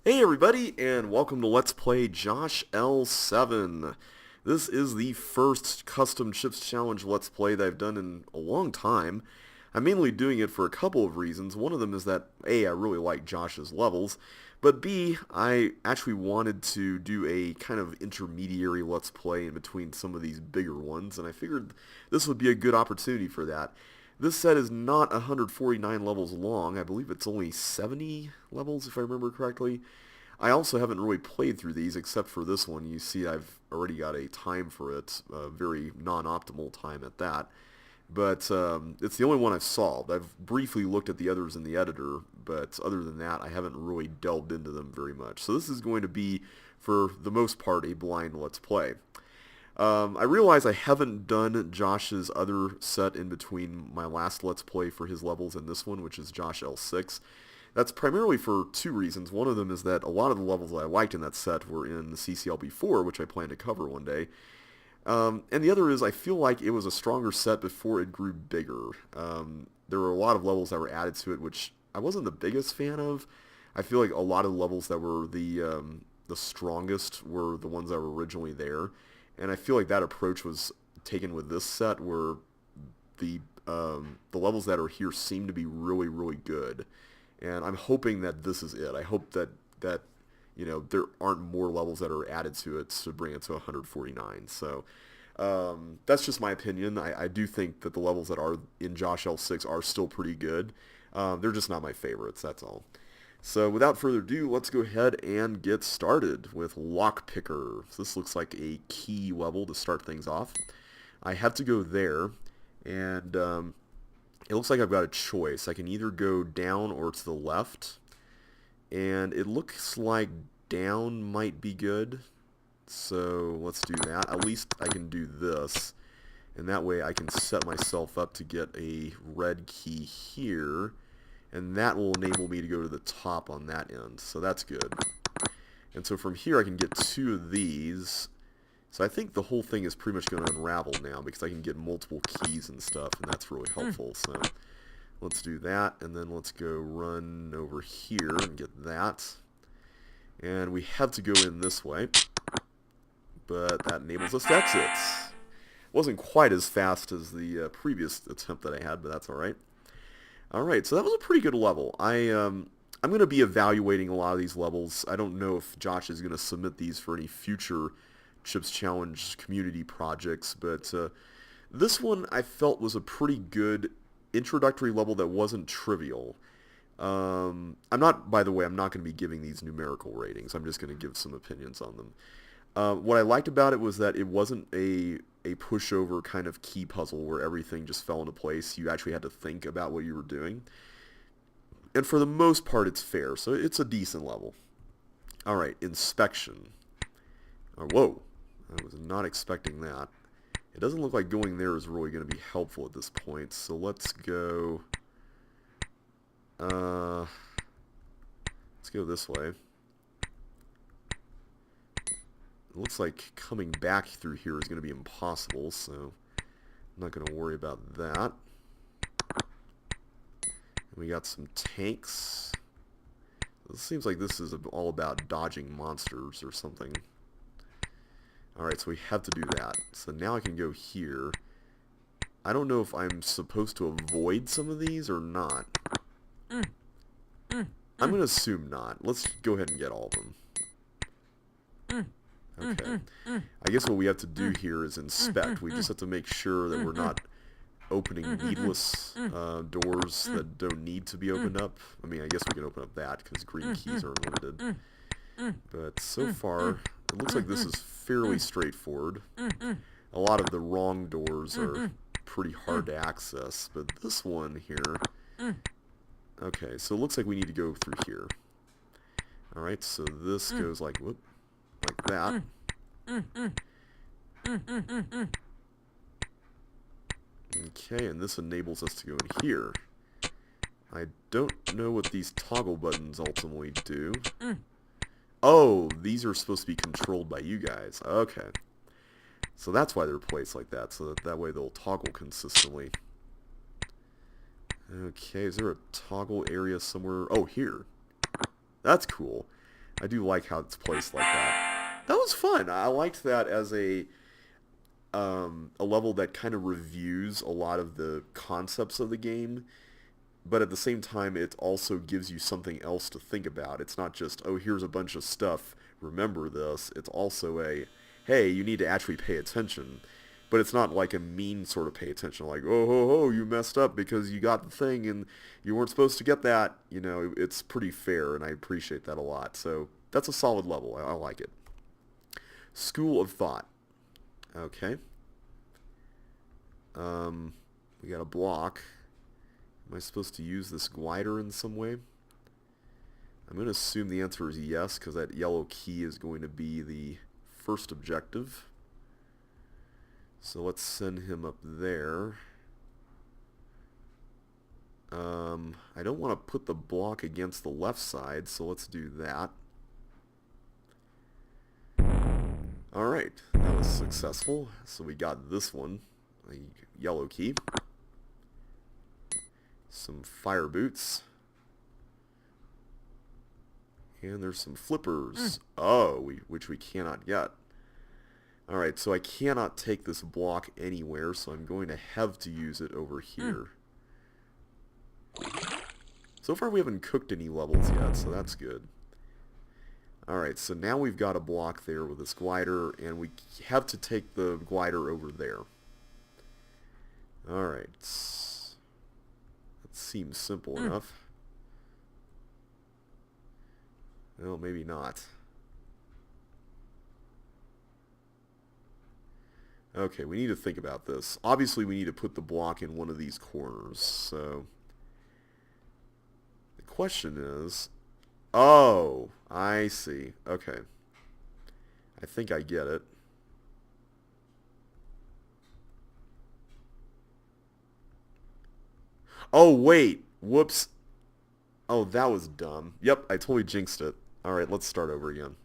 Hey everybody, and welcome to Let's Play JoshL7. This is the first Custom Chips Challenge Let's Play that I've done in a long time. I'm mainly doing it for a couple of reasons. One of them is that A, I really like Josh's levels, but B, I actually wanted to do a kind of intermediary Let's Play in between some of these bigger ones, and I figured this would be a good opportunity for that. This set is not 149 levels long. I believe it's only 70 levels, if I remember correctly. I also haven't really played through these except for this one. You see I've already got a time for it, a very non-optimal time at that. But it's the only one I've solved. I've briefly looked at the others in the editor, but other than that, I haven't really delved into them very much. So this is going to be, for the most part, a blind Let's Play. I realize I haven't done Josh's other set in between my last Let's Play for his levels and this one, which is JoshL6. That's primarily for two reasons. One of them is that a lot of the levels that I liked in that set were in the CCLB4, which I plan to cover one day. And the other is I feel like it was a stronger set before it grew bigger. There were a lot of levels that were added to it, which I wasn't the biggest fan of. I feel like a lot of the levels that were the strongest were the ones that were originally there. And I feel like that approach was taken with this set, where the levels that are here seem to be really, really good. And I'm hoping that this is it. I hope that there aren't more levels that are added to it to bring it to 149. So that's just my opinion. I do think that the levels that are in JoshL6 are still pretty good. They're just not my favorites, that's all. So without further ado, let's go ahead and get started with Lockpicker. So this looks like a key level to start things off. I have to go there, and it looks like I've got a choice. I can either go down or to the left, and it looks like down might be good. So let's do that. At least I can do this, and that way I can set myself up to get a red key here, and that will enable me to go to the top on that end. So that's good. And so from here I can get two of these. So I think the whole thing is pretty much going to unravel now because I can get multiple keys and stuff, and that's really helpful. So let's do that, and then let's go run over here and get that. And we have to go in this way, but that enables us to exit. Wasn't quite as fast as the previous attempt that I had, but that's alright. Alright, so that was a pretty good level. I'm going to be evaluating a lot of these levels. I don't know if Josh is going to submit these for any future Chips Challenge community projects, but this one I felt was a pretty good introductory level that wasn't trivial. By the way, I'm not going to be giving these numerical ratings. I'm just going to give some opinions on them. What I liked about it was that it wasn't a pushover kind of key puzzle where everything just fell into place. You actually had to think about what you were doing. And for the most part, it's fair, so it's a decent level. Alright, inspection. Whoa, I was not expecting that. It doesn't look like going there is really going to be helpful at this point, so let's go... let's go this way. It looks like coming back through here is going to be impossible, so I'm not going to worry about that. And we got some tanks. It seems like this is all about dodging monsters or something. Alright, so we have to do that. So now I can go here. I don't know if I'm supposed to avoid some of these or not. I'm going to assume not. Let's go ahead and get all of them. Okay. I guess what we have to do here is inspect. We just have to make sure that we're not opening needless doors that don't need to be opened up. I mean, I guess we can open up that because green keys are limited. But so far, it looks like this is fairly straightforward. A lot of the wrong doors are pretty hard to access, but this one here... Okay, so it looks like we need to go through here. Alright, so this goes like, whoop, like that. Okay, and this enables us to go in here. I don't know what these toggle buttons ultimately do. Oh, these are supposed to be controlled by you guys. Okay. So that's why they're placed like that, so that way they'll toggle consistently. Okay, is there a toggle area somewhere? Oh, here. That's cool. I do like how it's placed like that. That was fun. I liked that as a level that kind of reviews a lot of the concepts of the game, but at the same time it also gives you something else to think about. It's not just, oh, here's a bunch of stuff, remember this. It's also a, hey, you need to actually pay attention. But it's not like a mean sort of pay attention, like, oh, ho, ho, you messed up because you got the thing and you weren't supposed to get that. You know, it's pretty fair, and I appreciate that a lot. So that's a solid level. I like it. School of Thought. Okay. We got a block. Am I supposed to use this glider in some way? I'm going to assume the answer is yes, because that yellow key is going to be the first objective. So let's send him up there. I don't want to put the block against the left side, so let's do that. Alright, that was successful. So we got this one, a yellow key. Some fire boots. And there's some flippers. Oh, which we cannot get. Alright, so I cannot take this block anywhere, so I'm going to have to use it over here. So far we haven't cooked any levels yet, so that's good. Alright, so now we've got a block there with this glider, and we have to take the glider over there. Alright. That seems simple enough. Well, maybe not. Okay, we need to think about this. Obviously, we need to put the block in one of these corners, so... The question is... Oh, I see. Okay. I think I get it. Oh, wait. Whoops. Oh, that was dumb. Yep, I totally jinxed it. Alright, let's start over again.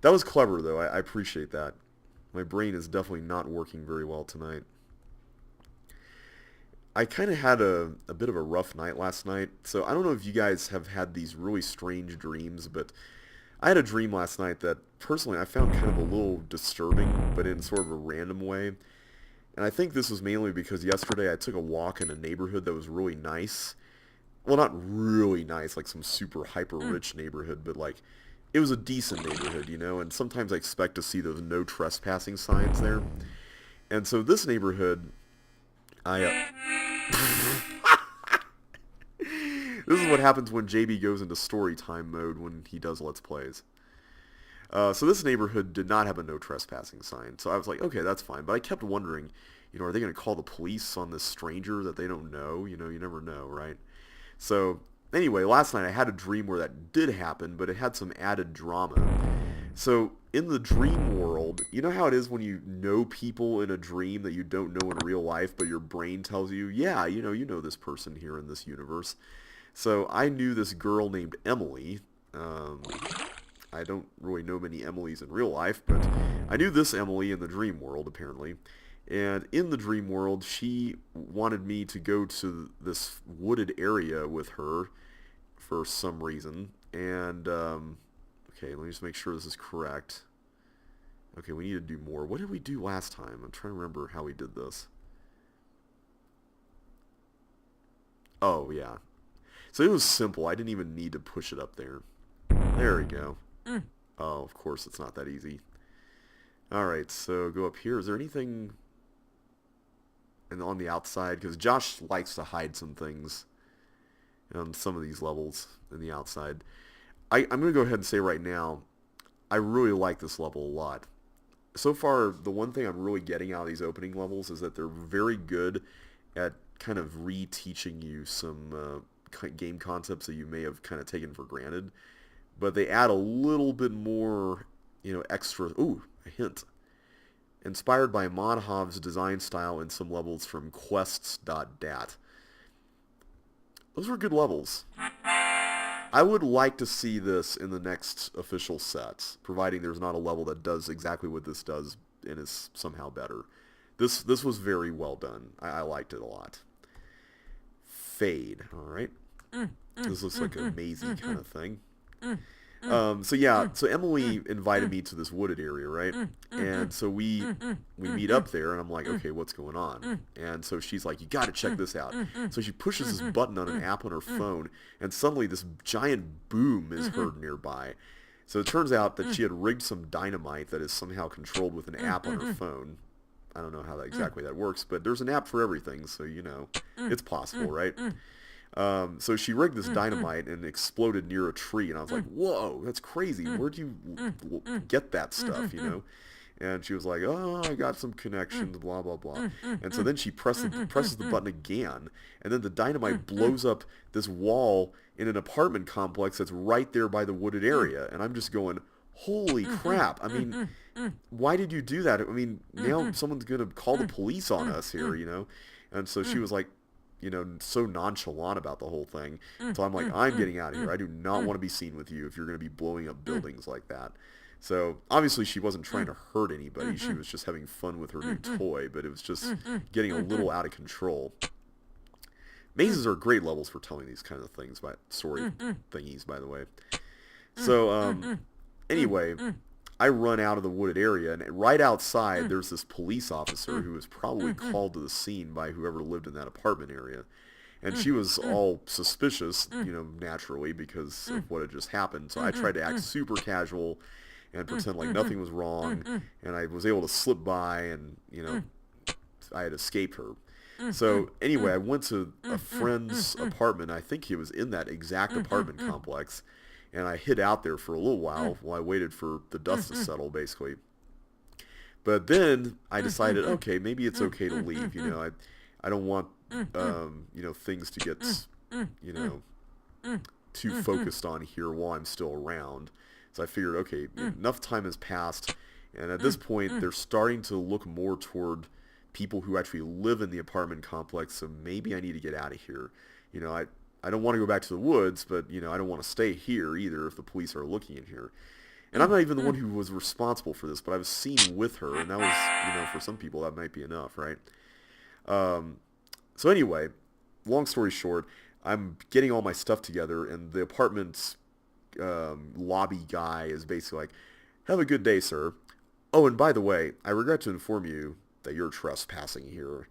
That was clever, though. I appreciate that. My brain is definitely not working very well tonight. I kind of had a bit of a rough night last night, so I don't know if you guys have had these really strange dreams, but I had a dream last night that, personally, I found kind of a little disturbing, but in sort of a random way. And I think this was mainly because yesterday I took a walk in a neighborhood that was really nice. Well, not really nice, like some super hyper-rich neighborhood, but like, it was a decent neighborhood, you know, and sometimes I expect to see those no trespassing signs there. And so this neighborhood, this is what happens when JB goes into Storytime mode when he does Let's Plays. So this neighborhood did not have a no trespassing sign, so I was like, okay, that's fine. But I kept wondering, you know, are they going to call the police on this stranger that they don't know? You know, you never know, right? So anyway, last night I had a dream where that did happen, but it had some added drama. So in the dream world, you know how it is when you know people in a dream that you don't know in real life, but your brain tells you, yeah, you know this person here in this universe. So I knew this girl named Emily. I don't really know many Emilys in real life, but I knew this Emily in the dream world, apparently. And in the dream world, she wanted me to go to this wooded area with her for some reason. And, okay, let me just make sure this is correct. Okay, we need to do more. What did we do last time? I'm trying to remember how we did this. Oh, yeah. So it was simple. I didn't even need to push it up there. There we go. Oh, of course it's not that easy. Alright, so go up here. Is there anything on the outside? Because Josh likes to hide some things on some of these levels in the outside. I'm going to go ahead and say right now, I really like this level a lot. So far, the one thing I'm really getting out of these opening levels is that they're very good at kind of re-teaching you some game concepts that you may have kind of taken for granted. But they add a little bit more, you know, extra... Ooh, a hint. Inspired by Modhov's design style in some levels from quests.dat. Those were good levels. I would like to see this in the next official set, providing there's not a level that does exactly what this does and is somehow better. This was very well done. I liked it a lot. Fade, alright? This looks like a mazy kind of thing. So yeah, so Emily invited me to this wooded area, right? And so we meet up there, and I'm like, okay, what's going on? And so she's like, you got to check this out. So she pushes this button on an app on her phone, and suddenly this giant boom is heard nearby. So it turns out that she had rigged some dynamite that is somehow controlled with an app on her phone. I don't know how exactly that works, but there's an app for everything, so it's possible, right? So she rigged this dynamite and it exploded near a tree, and I was like, whoa, that's crazy. Where'd you get that stuff, And she was like, oh, I got some connections, blah, blah, blah. And so then she presses the button again, and then the dynamite blows up this wall in an apartment complex that's right there by the wooded area. And I'm just going, holy crap. I mean, why did you do that? I mean, now someone's going to call the police on us here, And so she was like, so nonchalant about the whole thing. So I'm like, I'm getting out of here. I do not want to be seen with you if you're going to be blowing up buildings like that. So obviously she wasn't trying to hurt anybody. She was just having fun with her new toy, but it was just getting a little out of control. Mazes are great levels for telling these kind of things, story thingies, by the way. So anyway, I run out of the wooded area, and right outside there's this police officer who was probably called to the scene by whoever lived in that apartment area. And she was all suspicious, naturally, because of what had just happened. So I tried to act super casual and pretend like nothing was wrong, and I was able to slip by, and, I had escaped her. So anyway, I went to a friend's apartment. I think he was in that exact apartment complex. And I hid out there for a little while I waited for the dust to settle, basically. But then I decided, okay, maybe it's okay to leave. I don't want, things to get, too focused on here while I'm still around. So I figured, okay, enough time has passed. And at this point, they're starting to look more toward people who actually live in the apartment complex. So maybe I need to get out of here. I don't want to go back to the woods, but, I don't want to stay here either if the police are looking in here. And I'm not even the one who was responsible for this, but I was seen with her, and that was, for some people that might be enough, right? So anyway, long story short, I'm getting all my stuff together, and the apartment's lobby guy is basically like, have a good day, sir. Oh, and by the way, I regret to inform you that you're trespassing here.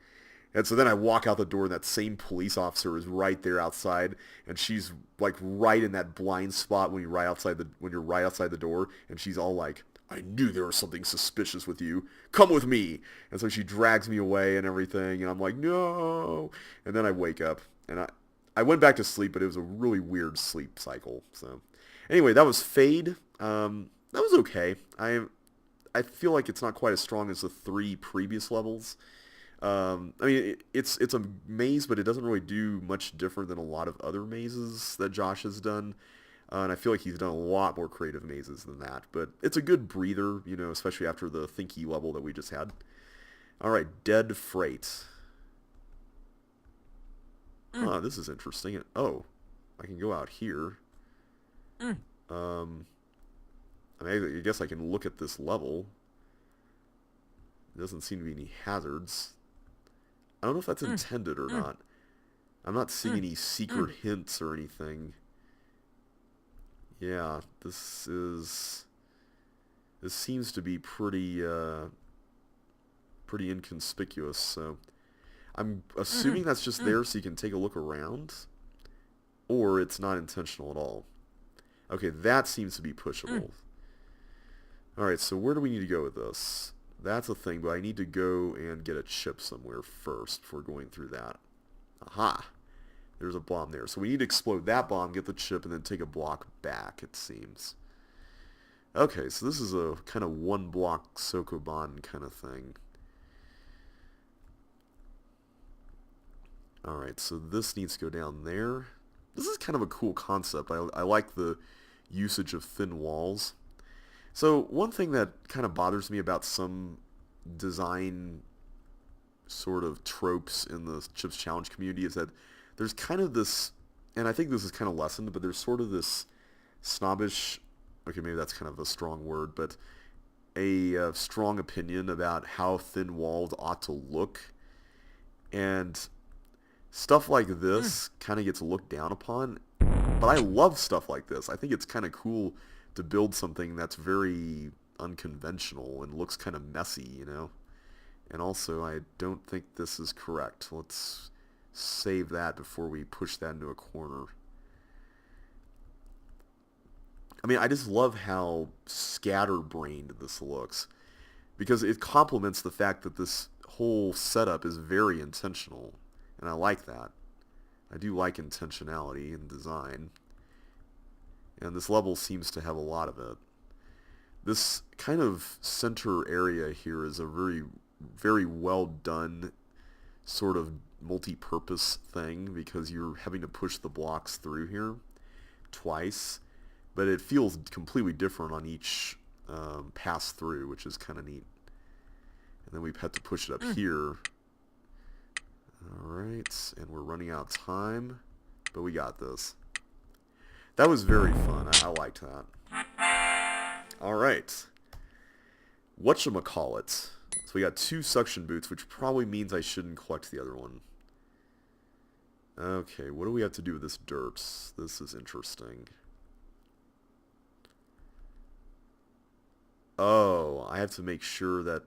And so then I walk out the door, and that same police officer is right there outside, and she's like right in that blind spot when you're right outside the door, and she's all like, I knew there was something suspicious with you. Come with me. And so she drags me away and everything, and I'm like, no. And then I wake up, and I went back to sleep, but it was a really weird sleep cycle. So anyway, that was Fade. That was okay. I feel like it's not quite as strong as the 3 previous levels. I mean, it's a maze, but it doesn't really do much different than a lot of other mazes that Josh has done. And I feel like he's done a lot more creative mazes than that. But it's a good breather, especially after the Thinky level that we just had. Alright, Dead Freight. Huh, this is interesting. Oh, I can go out here. I guess I can look at this level. There doesn't seem to be any hazards. I don't know if that's intended or not. I'm not seeing any secret hints or anything. Yeah, this seems to be pretty inconspicuous, so I'm assuming that's just there so you can take a look around, or it's not intentional at all. Okay, that seems to be pushable. Alright, so where do we need to go with this? That's a thing, but I need to go and get a chip somewhere first before going through that. Aha! There's a bomb there. So we need to explode that bomb, get the chip, and then take a block back, it seems. Okay, so this is a kind of one-block Sokoban kind of thing. Alright, so this needs to go down there. This is kind of a cool concept. I like the usage of thin walls. So one thing that kind of bothers me about some design sort of tropes in the Chips Challenge community is that there's kind of this, and I think this is kind of lessened, but there's sort of this snobbish, okay, maybe that's kind of a strong word, but a strong opinion about how thin walls ought to look. And stuff like this kind of gets looked down upon, but I love stuff like this. I think it's kind of cool to build something that's very unconventional and looks kind of messy, you know? And also, I don't think this is correct. Let's save that before we push that into a corner. I mean, I just love how scatterbrained this looks, because it complements the fact that this whole setup is very intentional, and I like that. I do like intentionality in design, and this level seems to have a lot of it. This kind of center area here is a very, very well done sort of multi-purpose thing, because you're having to push the blocks through here twice, but it feels completely different on each pass through, which is kind of neat. And then we've had to push it up here. Alright, and we're running out of time, but we got this. That was very fun. I liked that. Alright. Whatchamacallit. So we got 2 suction boots, which probably means I shouldn't collect the other one. Okay, what do we have to do with this dirt? This is interesting. Oh, I have to make sure that...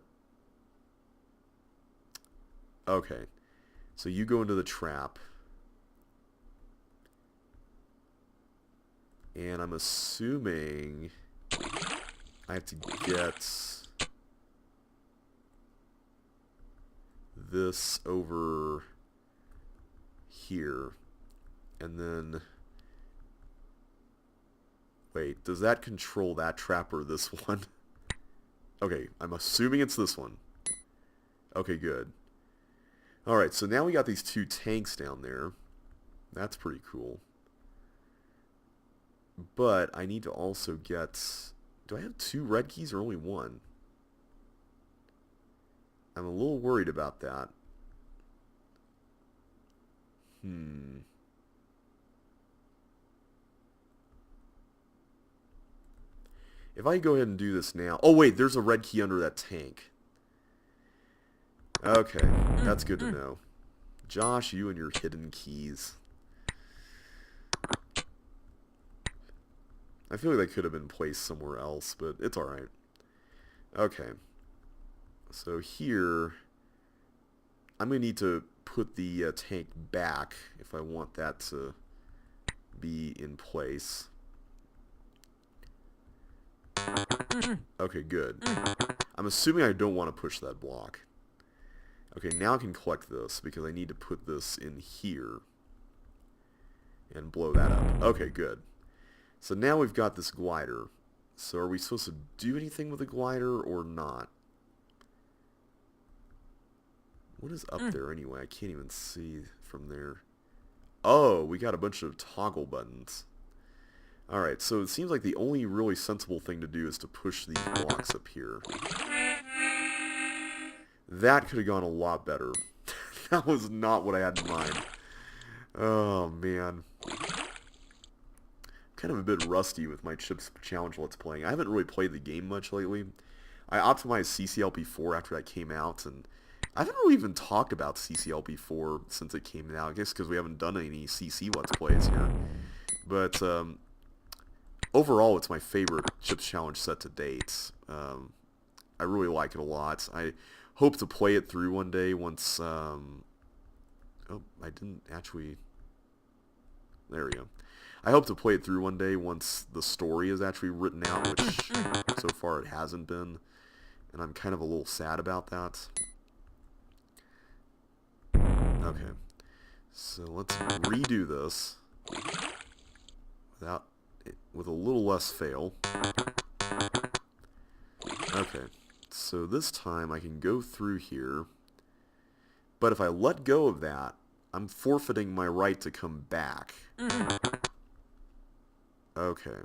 Okay. So you go into the trap. And I'm assuming I have to get this over here. And then... Wait, does that control that trap or this one? Okay, I'm assuming it's this one. Okay, good. Alright, so now we got these 2 tanks down there. That's pretty cool. But I need to also get... Do I have 2 red keys or only 1? I'm a little worried about that. If I go ahead and do this now... Oh, wait, there's a red key under that tank. Okay, that's good to know. Josh, you and your hidden keys. I feel like they could have been placed somewhere else, but it's alright. Okay. So here, I'm going to need to put the tank back if I want that to be in place. Okay, good. I'm assuming I don't want to push that block. Okay, now I can collect this because I need to put this in here and blow that up. Okay, good. So now we've got this glider. So are we supposed to do anything with the glider or not? What is up there anyway? I can't even see from there. Oh, we got a bunch of toggle buttons. Alright, so it seems like the only really sensible thing to do is to push these blocks up here. That could have gone a lot better. That was not what I had in mind. Oh, man. I'm kind of a bit rusty with my Chips Challenge Let's Playing. I haven't really played the game much lately. I optimized CCLP4 after that came out, and I haven't really even talked about CCLP4 since it came out. I guess because we haven't done any CC Let's Plays here. But, overall, it's my favorite Chips Challenge set to date. I really like it a lot. I hope to play it through one day once, oh, I didn't actually, there we go. I hope to play it through one day once the story is actually written out, which so far it hasn't been, and I'm kind of a little sad about that. Okay, so let's redo this with a little less fail. Okay. So this time I can go through here, but if I let go of that, I'm forfeiting my right to come back. Okay.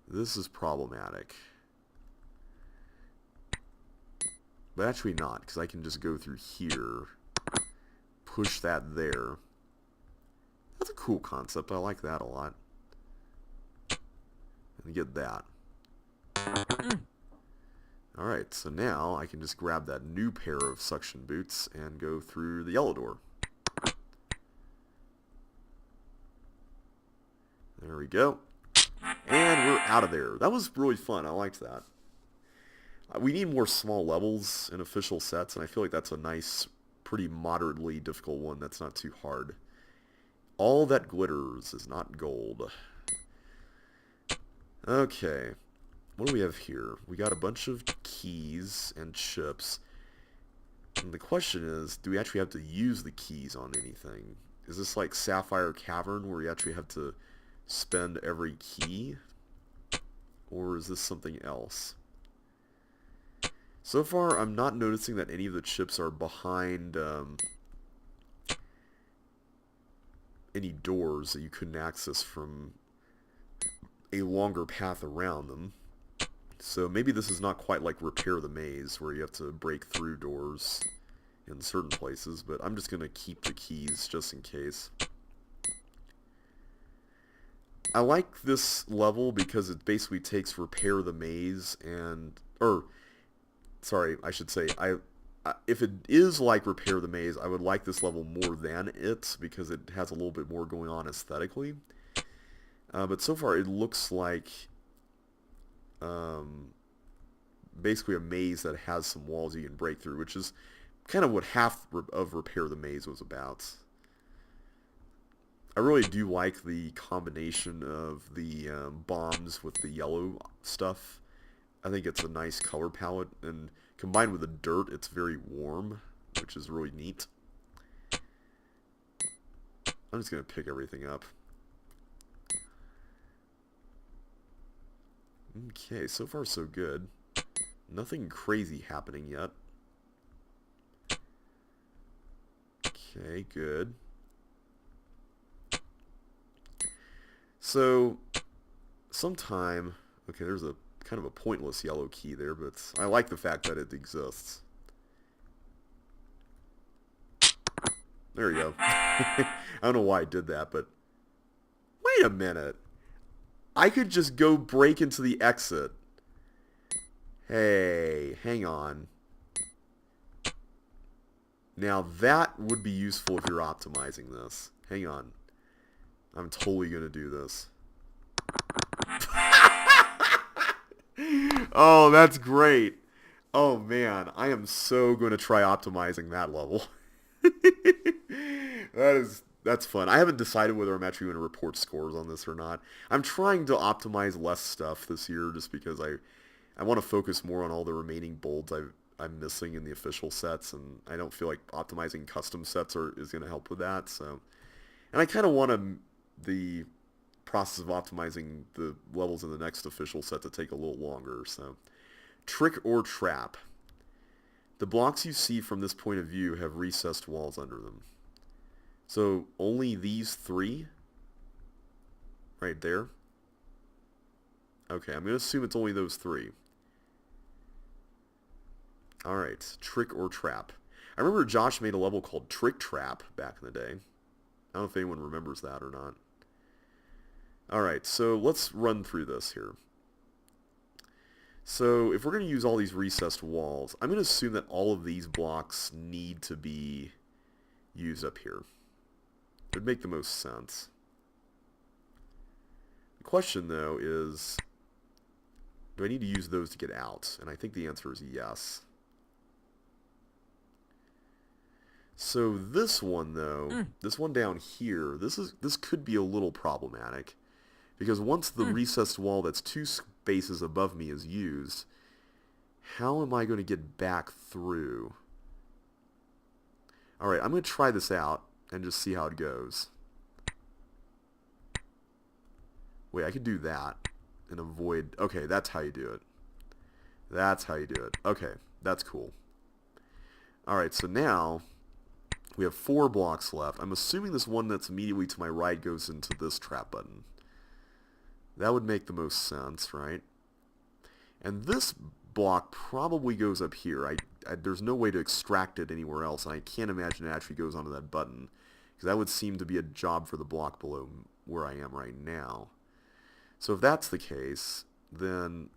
This is problematic. But actually not, because I can just go through here, push that there. That's a cool concept. I like that a lot. And get that. Alright, so now I can just grab that new pair of suction boots and go through the yellow door. There we go. And we're out of there. That was really fun. I liked that. We need more small levels in official sets, and I feel like that's a nice, pretty moderately difficult one that's not too hard. All that glitters is not gold. Okay. What do we have here? We got a bunch of keys and chips. And the question is, do we actually have to use the keys on anything? Is this like Sapphire Cavern where you actually have to spend every key? Or is this something else? So far, I'm not noticing that any of the chips are behind any doors that you couldn't access from a longer path around them. So maybe this is not quite like Repair the Maze, where you have to break through doors in certain places, but I'm just going to keep the keys just in case. I like this level because it basically takes Repair the Maze and... sorry, I should say, if it is like Repair the Maze, I would like this level more than it, because it has a little bit more going on aesthetically. But so far, it looks like basically a maze that has some walls you can break through, which is kind of what half of Repair the Maze was about. I really do like the combination of the bombs with the yellow stuff. I think it's a nice color palette, and combined with the dirt, it's very warm, which is really neat. I'm just going to pick everything up. Okay, so far so good. Nothing crazy happening yet. Okay, good. So, sometime... Okay, there's a kind of a pointless yellow key there, but I like the fact that it exists. There you go. I don't know why I did that, but... Wait a minute. I could just go break into the exit. Hey, hang on. Now that would be useful if you're optimizing this. Hang on. I'm totally going to do this. Oh, that's great. Oh, man. I am so going to try optimizing that level. That's fun. I haven't decided whether I'm actually going to report scores on this or not. I'm trying to optimize less stuff this year just because I want to focus more on all the remaining bolds I'm missing in the official sets, and I don't feel like optimizing custom sets is going to help with that. So, and I kind of want the process of optimizing the levels in the next official set to take a little longer. So, trick or trap. The blocks you see from this point of view have recessed walls under them. So only these three right there. Okay, I'm going to assume it's only those three. Alright, trick or trap. I remember Josh made a level called Trick Trap back in the day. I don't know if anyone remembers that or not. Alright, so let's run through this here. So if we're going to use all these recessed walls, I'm going to assume that all of these blocks need to be used up here. It would make the most sense. The question, though, is, do I need to use those to get out? And I think the answer is yes. So this one, though, this one down here, this could be a little problematic. Because once the recessed wall that's 2 spaces above me is used, how am I going to get back through? Alright, I'm going to try this out and just see how it goes. Wait, I could do that and avoid... Okay, that's how you do it. That's how you do it. Okay, that's cool. Alright, so now we have 4 blocks left. I'm assuming this one that's immediately to my right goes into this trap button. That would make the most sense, right? And this block probably goes up here. There's no way to extract it anywhere else, and I can't imagine it actually goes onto that button, because that would seem to be a job for the block below where I am right now. So if that's the case, then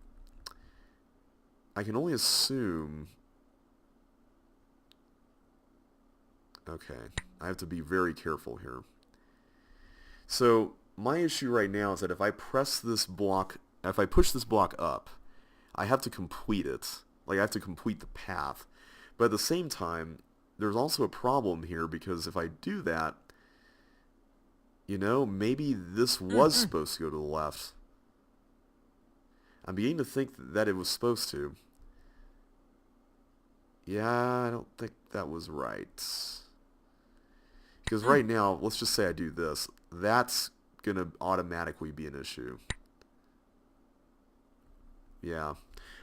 I can only assume... Okay, I have to be very careful here. So my issue right now is that if I push this block up, I have to complete it. Like, I have to complete the path. But at the same time, there's also a problem here, because if I do that, you know, maybe this was supposed to go to the left. I'm beginning to think that it was supposed to. Yeah, I don't think that was right. Because right now, let's just say I do this. That's going to automatically be an issue. Yeah.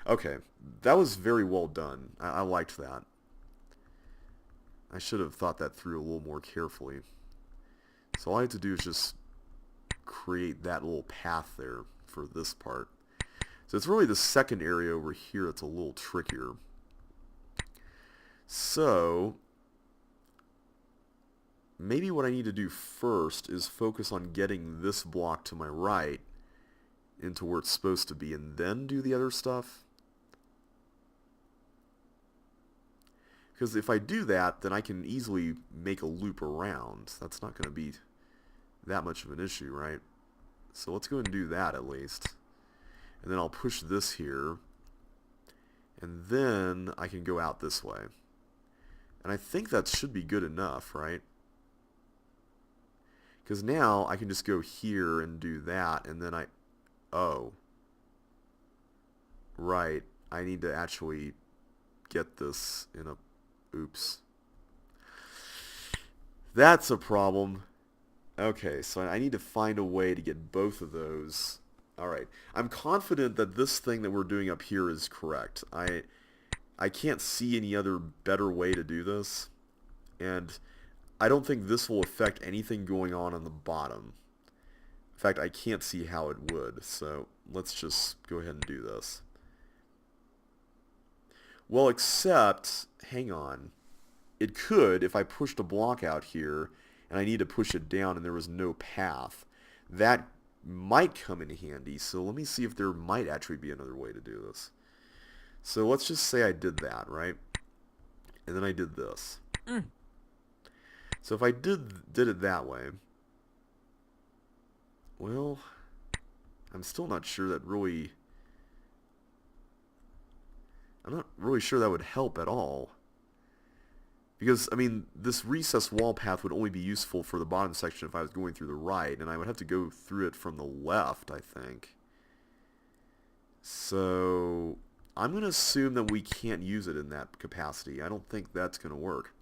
Okay. That was very well done. I liked that. I should have thought that through a little more carefully. So all I have to do is just create that little path there for this part. So it's really the second area over here that's a little trickier. So maybe what I need to do first is focus on getting this block to my right into where it's supposed to be, and then do the other stuff. Because if I do that, then I can easily make a loop around. That's not going to be that much of an issue, right? So let's go and do that at least. And then I'll push this here. And then I can go out this way. And I think that should be good enough, right? Because now I can just go here and do that, and then oh. Right. I need to actually get this in a... Oops. That's a problem. Okay, so I need to find a way to get both of those. Alright. I'm confident that this thing that we're doing up here is correct. I can't see any other better way to do this. And I don't think this will affect anything going on the bottom. In fact, I can't see how it would. So let's just go ahead and do this. Well, except, hang on, it could, if I pushed a block out here, and I need to push it down and there was no path, that might come in handy. So let me see if there might actually be another way to do this. So let's just say I did that, right? And then I did this. So if I did it that way, well, I'm still not sure that really... I'm not really sure that would help at all. Because, I mean, this recessed wall path would only be useful for the bottom section if I was going through the right, and I would have to go through it from the left, I think. So, I'm going to assume that we can't use it in that capacity. I don't think that's going to work.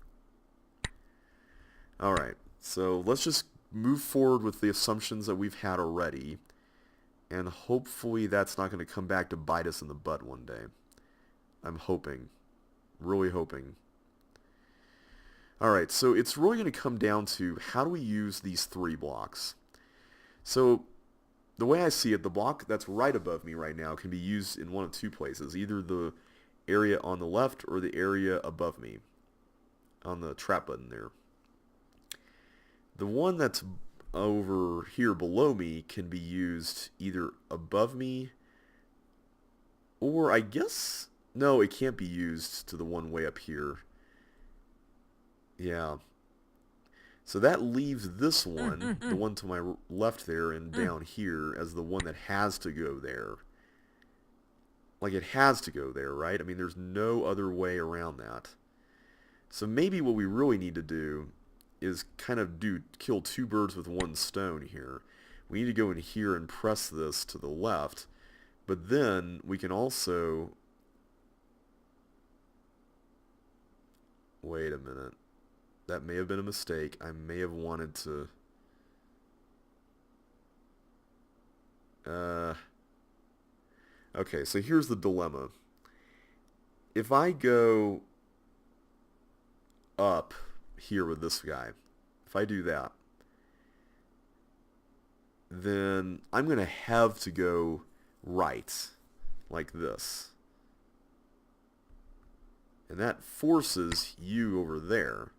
Alright, so let's just move forward with the assumptions that we've had already, and hopefully that's not going to come back to bite us in the butt one day. I'm hoping. Really hoping. Alright, so it's really going to come down to how do we use these three blocks. So, the way I see it, the block that's right above me right now can be used in one of two places. Either the area on the left or the area above me. On the trap button there. The one that's over here below me can be used either above me, or I guess... No, it can't be used to the one way up here. Yeah. So that leaves this one, the one to my left there and down here, as the one that has to go there. Like, it has to go there, right? I mean, there's no other way around that. So maybe what we really need to do is kind of kill two birds with one stone here. We need to go in here and press this to the left, but then we can also... Wait a minute. That may have been a mistake. I may have wanted to... Okay, so here's the dilemma. If I go up here with this guy, if I do that, then I'm going to have to go right, like this. And that forces you over there.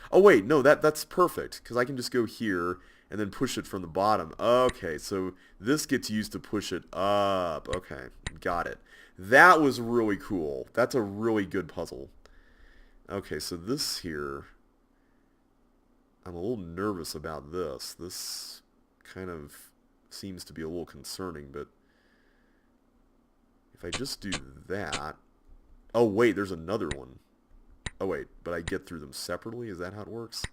Oh wait, no, that's perfect, because I can just go here and then push it from the bottom. Okay, so this gets used to push it up. Okay, got it. That was really cool. That's a really good puzzle. Okay, so this here, I'm a little nervous about this. This kind of seems to be a little concerning, but if I just do that... Oh, wait, there's another one. Oh, wait, but I get through them separately? Is that how it works?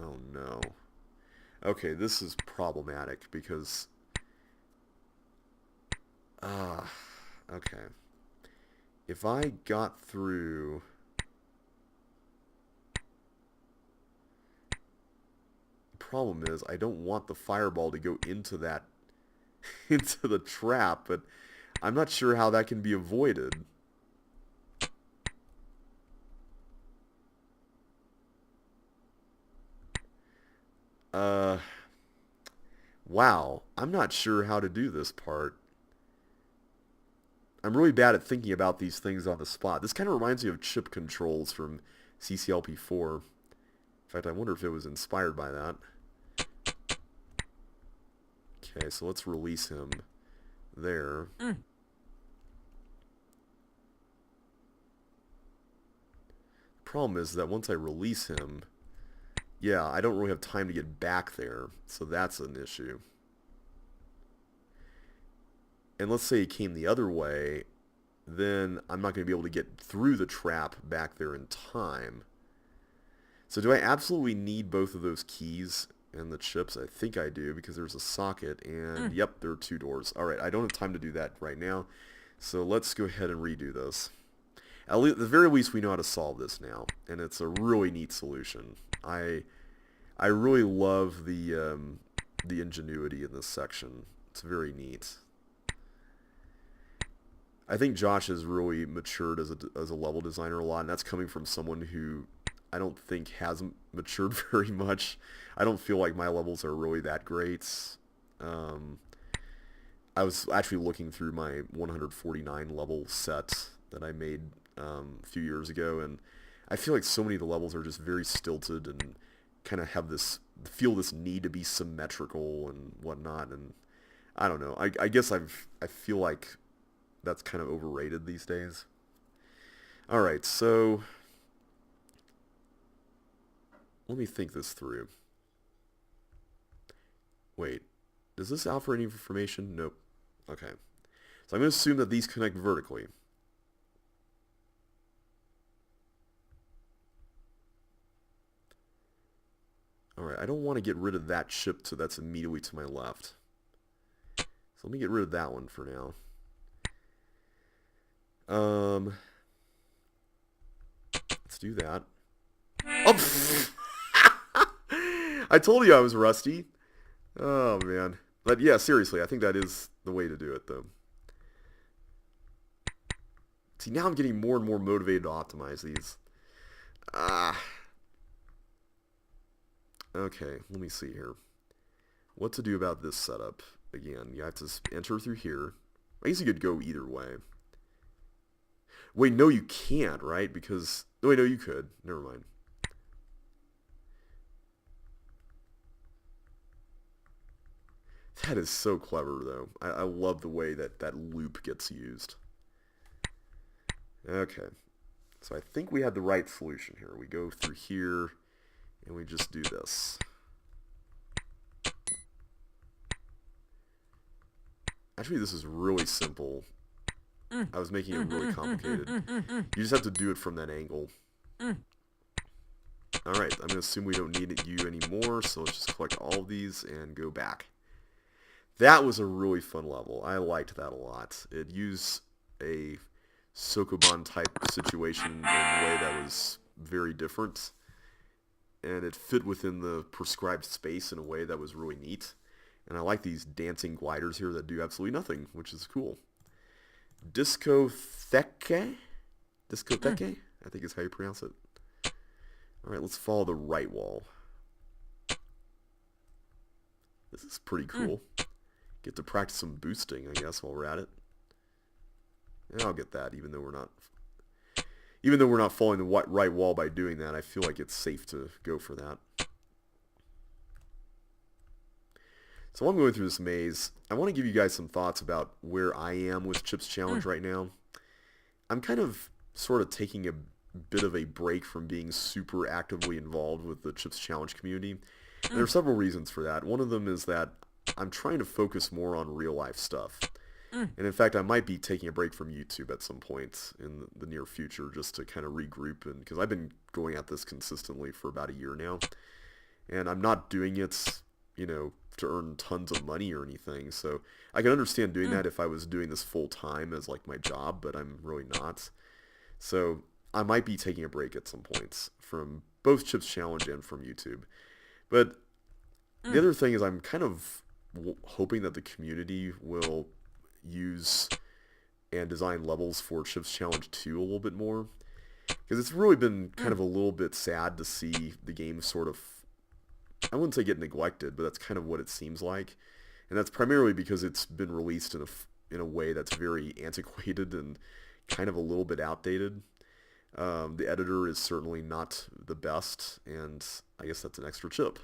Oh, no. Okay, this is problematic because... okay. If I got through... The problem is I don't want the fireball to go into that... into the trap, but I'm not sure how that can be avoided. Wow, I'm not sure how to do this part. I'm really bad at thinking about these things on the spot. This kind of reminds me of chip controls from CCLP4. In fact, I wonder if it was inspired by that. Okay, so let's release him there. Problem is that once I release him, yeah, I don't really have time to get back there, so that's an issue. And let's say he came the other way, then I'm not going to be able to get through the trap back there in time. So do I absolutely need both of those keys and the chips? I think I do, because there's a socket, and yep, there are 2 doors. Alright, I don't have time to do that right now, so let's go ahead and redo this. At the very least, we know how to solve this now, and it's a really neat solution. I really love the ingenuity in this section. It's very neat. I think Josh has really matured as a level designer a lot, and that's coming from someone who I don't think hasn't matured very much. I don't feel like my levels are really that great. I was actually looking through my 149 level set that I made a few years ago, and I feel like so many of the levels are just very stilted and kind of have feel this need to be symmetrical and whatnot, and I don't know. I guess I feel like that's kind of overrated these days. Alright, so let me think this through. Wait, does this offer any information? Nope. Okay. So I'm going to assume that these connect vertically. Alright, I don't want to get rid of that chip that's immediately to my left. So let me get rid of that one for now. Let's do that. Oh! I told you I was rusty. Oh, man. But yeah, seriously, I think that is the way to do it, though. See, now I'm getting more and more motivated to optimize these. Okay, let me see here. What to do about this setup? Again, you have to enter through here. I guess you could go either way. Wait, no, you can't, right? Because... Wait, no, you could. Never mind. That is so clever, though. I love the way that loop gets used. Okay. So I think we had the right solution here. We go through here, and we just do this. Actually, this is really simple. I was making it really complicated. You just have to do it from that angle. Alright, I'm going to assume we don't need you anymore, so let's just collect all of these and go back. That was a really fun level. I liked that a lot. It used a Sokoban type situation in a way that was very different, and it fit within the prescribed space in a way that was really neat. And I like these dancing gliders here that do absolutely nothing, which is cool. Discotheque? Discotheque? I think is how you pronounce it. Alright, let's follow the right wall. This is pretty cool. Get to practice some boosting, I guess, while we're at it. And I'll get that, even though we're not following the right wall by doing that. I feel like it's safe to go for that. So while I'm going through this maze, I want to give you guys some thoughts about where I am with Chips Challenge right now. I'm kind of sort of taking a bit of a break from being super actively involved with the Chips Challenge community. And there are several reasons for that. One of them is that I'm trying to focus more on real life stuff. And in fact, I might be taking a break from YouTube at some point in the near future just to kind of regroup, and because I've been going at this consistently for about a year now. And I'm not doing it, to earn tons of money or anything. So I can understand doing that if I was doing this full time as like my job, but I'm really not. So I might be taking a break at some points from both Chips Challenge and from YouTube. But the other thing is I'm kind of hoping that the community will use and design levels for Chips Challenge 2 a little bit more. Because it's really been kind of a little bit sad to see the game sort of, I wouldn't say get neglected, but that's kind of what it seems like. And that's primarily because it's been released in a way that's very antiquated and kind of a little bit outdated. The editor is certainly not the best, and I guess that's an extra chip.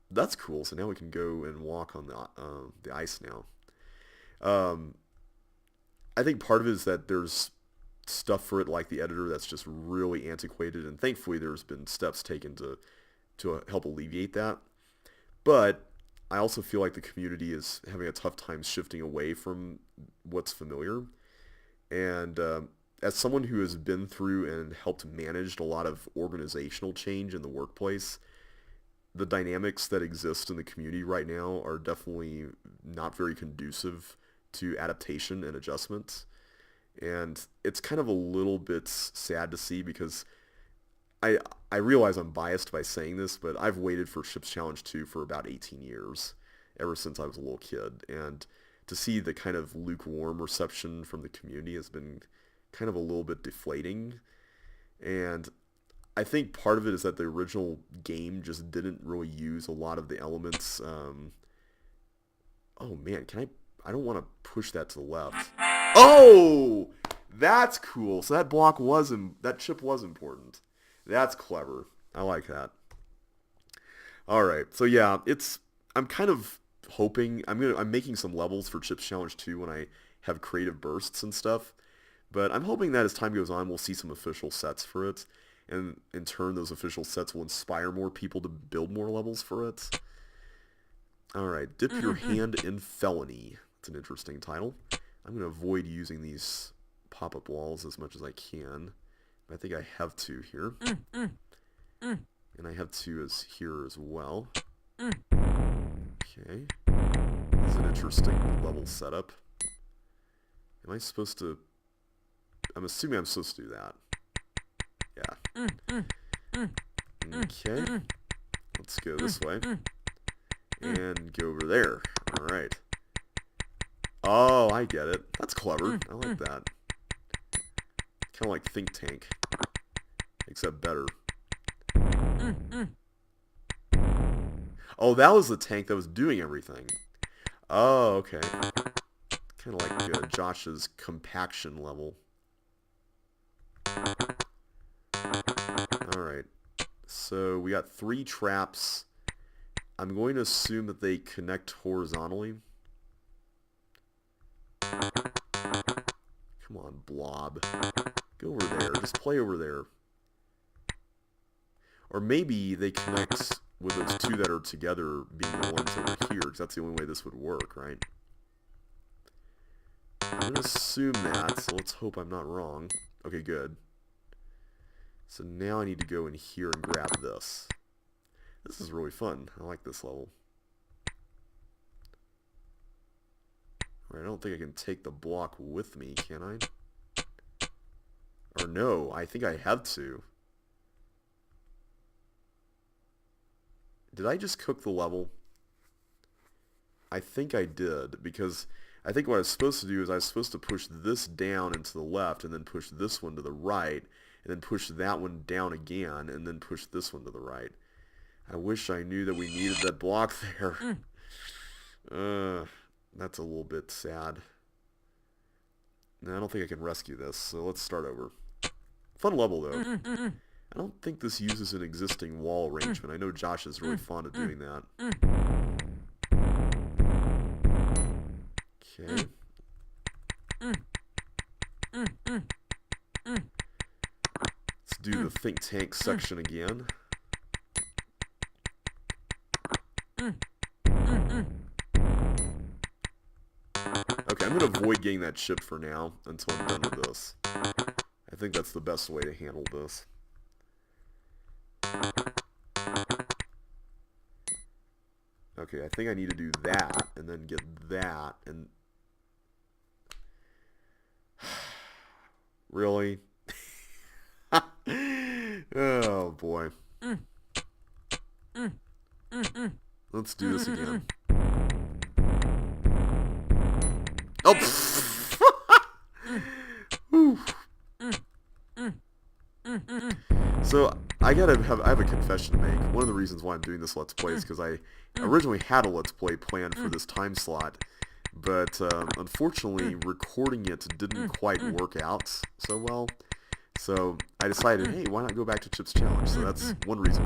That's cool. So now we can go and walk on the ice now. I think part of it is that there's stuff for it like the editor that's just really antiquated, and thankfully there's been steps taken to help alleviate that. But I also feel like the community is having a tough time shifting away from what's familiar. And as someone who has been through and helped manage a lot of organizational change in the workplace, the dynamics that exist in the community right now are definitely not very conducive to adaptation and adjustment. And it's kind of a little bit sad to see, because I realize I'm biased by saying this, but I've waited for Chips Challenge 2 for about 18 years, ever since I was a little kid. And to see the kind of lukewarm reception from the community has been kind of a little bit deflating. And I think part of it is that the original game just didn't really use a lot of the elements. Oh man, I don't want to push that to the left. Oh! That's cool. So that chip was important. That's clever. I like that. Alright, so yeah, I'm kind of hoping, I'm making some levels for Chips Challenge 2 when I have creative bursts and stuff. But I'm hoping that as time goes on, we'll see some official sets for it. And in turn, those official sets will inspire more people to build more levels for it. Alright, Dip Your Hand in Felony. That's an interesting title. I'm going to avoid using these pop-up walls as much as I can. I think I have to here. And I have to here as well. Okay. This is an interesting level setup. Am I supposed to... I'm assuming I'm supposed to do that. Yeah. Okay. Let's go this way. And go over there. Alright. Oh, I get it. That's clever. I like that. Kind of like Think Tank. Except better. Oh, that was the tank that was doing everything. Oh, okay. Kind of like Josh's compaction level. Alright. So we got 3 traps. I'm going to assume that they connect horizontally. Come on, Blob. Go over there. Just play over there. Or maybe they connect with those 2 that are together being the ones over here, because that's the only way this would work, right? I'm going to assume that, so let's hope I'm not wrong. Okay, good. So now I need to go in here and grab this. This is really fun. I like this level. Alright, I don't think I can take the block with me, can I? Or no, I think I have to. Did I just cook the level? I think I did, because I think what I was supposed to do is I was supposed to push this down and to the left, and then push this one to the right, and then push that one down again, and then push this one to the right. I wish I knew that we needed that block there. That's a little bit sad. No, I don't think I can rescue this, so let's start over. Fun level, though. I don't think this uses an existing wall arrangement. I know Josh is really fond of doing that. Okay. Let's do the Think Tank section again. Okay, I'm going to avoid getting that chip for now until I'm done with this. I think that's the best way to handle this. Okay, I think I need to do that, and then get that, and... Really? Oh, boy. Let's do this again. Oh! So, I have a confession to make. One of the reasons why I'm doing this Let's Play is because I originally had a Let's Play planned for this time slot, but unfortunately, recording it didn't quite work out so well. So I decided, hey, why not go back to Chip's Challenge? So that's one reason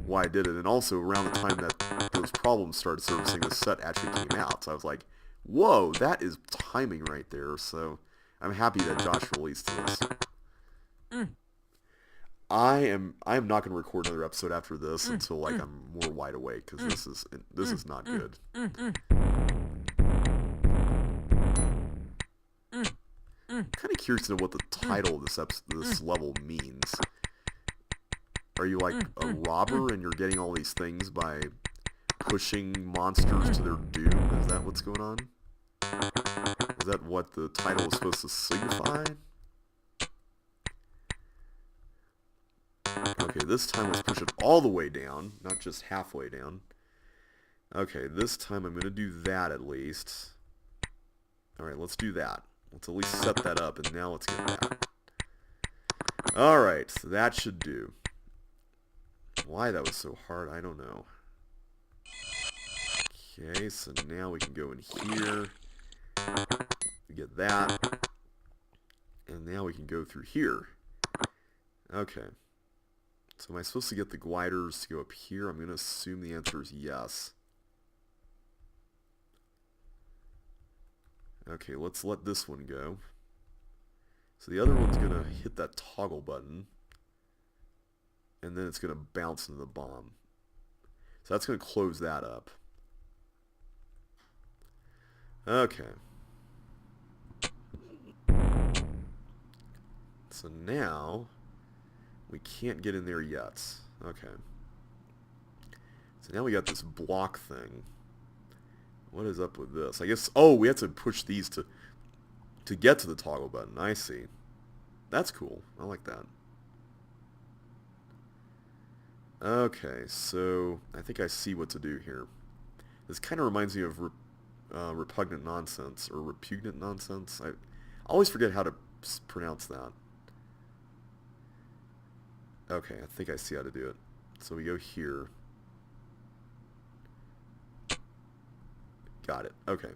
why I did it. And also, around the time that those problems started surfacing, the set actually came out. So I was like, whoa, that is timing right there. So I'm happy that Josh released this. I am not going to record another episode after this until like I'm more wide awake, because this is not good. I'm kind of curious to know what the title of this level means. Are you like a robber and you're getting all these things by pushing monsters to their doom? Is that what's going on? Is that what the title is supposed to signify? Okay, this time let's push it all the way down, not just halfway down. Okay, this time I'm going to do that at least. Alright, let's do that. Let's at least set that up, and now let's get that. Alright, so that should do. Why that was so hard, I don't know. Okay, so now we can go in here. We get that. And now we can go through here. Okay. So am I supposed to get the gliders to go up here? I'm going to assume the answer is yes. Okay, let's let this one go. So the other one's going to hit that toggle button. And then it's going to bounce into the bomb. So that's going to close that up. Okay. So now we can't get in there yet. Okay. So now we got this block thing. What is up with this? I guess, oh, we have to push these to get to the toggle button. I see. That's cool. I like that. Okay, so I think I see what to do here. This kind of reminds me of repugnant nonsense, or repugnant nonsense. I always forget how to pronounce that. Okay, I think I see how to do it. So we go here. Got it. Okay.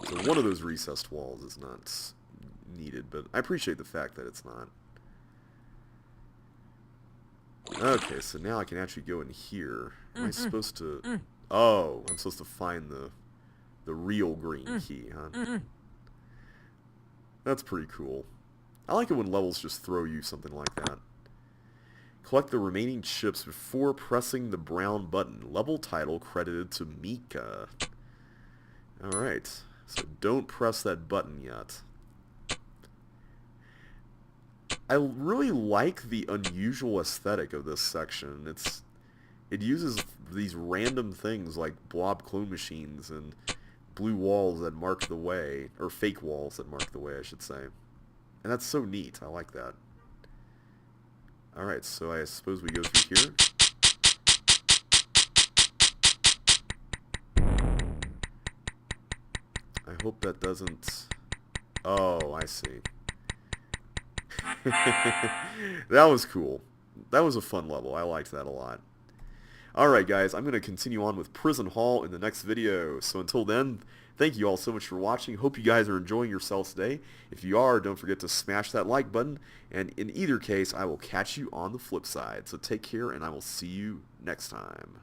So one of those recessed walls is not needed, but I appreciate the fact that it's not. Okay, so now I can actually go in here. Am I supposed to... Oh, I'm supposed to find the real green key, huh? That's pretty cool. I like it when levels just throw you something like that. Collect the remaining chips before pressing the brown button. Level title credited to Mika. Alright, so don't press that button yet. I really like the unusual aesthetic of this section. It uses these random things like blob clone machines and blue walls that mark the way, or fake walls that mark the way, I should say. And that's so neat. I like that. Alright, so I suppose we go through here. I hope that doesn't... Oh, I see. That was cool. That was a fun level. I liked that a lot. Alright guys, I'm going to continue on with Prison Hall in the next video. So until then, thank you all so much for watching. Hope you guys are enjoying yourselves today. If you are, don't forget to smash that like button. And in either case, I will catch you on the flip side. So take care, and I will see you next time.